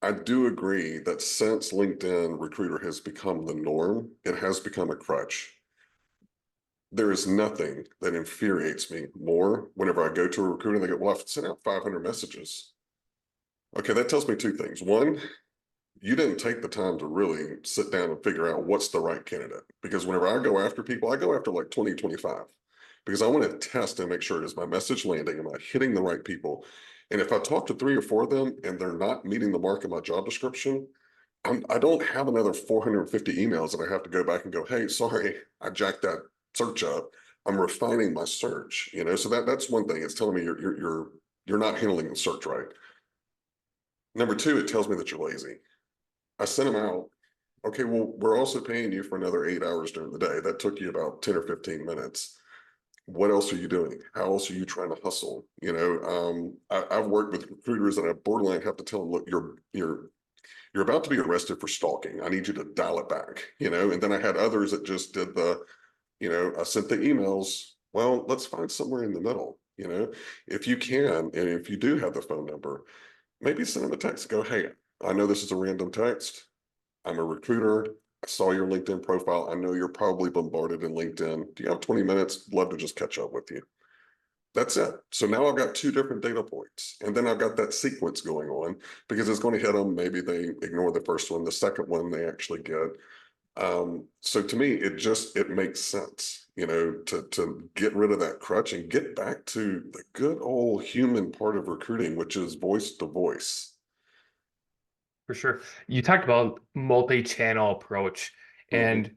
I do agree that since LinkedIn Recruiter has become the norm, it has become a crutch. There is nothing that infuriates me more whenever I go to a recruiter and they go, well, I've sent out 500 messages. Okay, that tells me two things. One, you didn't take the time to really sit down and figure out what's the right candidate. Because whenever I go after people, I go after like 20, 25, because I want to test and make sure, is my message landing? Am I hitting the right people? And if I talk to three or four of them and they're not meeting the mark of my job description, I don't have another 450 emails that I have to go back and go, hey, sorry, I jacked that search up. I'm refining my search, so that's one thing. It's telling me you're not handling the search right. Number two, it tells me that you're lazy. I sent them out. Okay, well, we're also paying you for another 8 hours during the day. That took you about 10 or 15 minutes. What else are you doing? How else are you trying to hustle? I've worked with recruiters and I borderline have to tell them, look, you're about to be arrested for stalking. I need you to dial it back. And then I had others that just did I sent the emails. Well, let's find somewhere in the middle. If you can, and if you do have the phone number, maybe send them a text. Go, hey, I know this is a random text. I'm a recruiter. I saw your LinkedIn profile. I know you're probably bombarded in LinkedIn. Do you have 20 minutes? Love to just catch up with you. That's it. So now I've got two different data points. And then I've got that sequence going on because it's going to hit them. Maybe they ignore the first one. The second one they actually get. So to me, it makes sense, to get rid of that crutch and get back to the good old human part of recruiting, which is voice to voice. For sure. You talked about multi-channel approach, Mhm. and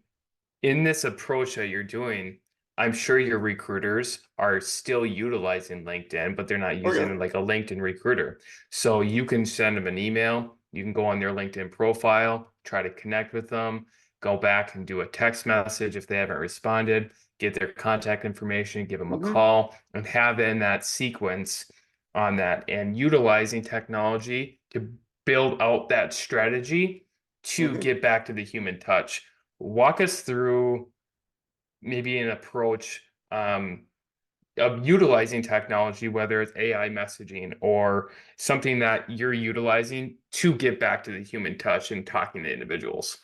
in this approach that you're doing, I'm sure your recruiters are still utilizing LinkedIn, but they're not Oh yeah. using like a LinkedIn recruiter. So you can send them an email, you can go on their LinkedIn profile, try to connect with them, go back and do a text message if they haven't responded, get their contact information, give them a Mhm. call, and have in that sequence on that and utilizing technology to build out that strategy to Mhm. get back to the human touch. Walk us through maybe an approach of utilizing technology, whether it's AI messaging or something that you're utilizing to get back to the human touch and talking to individuals.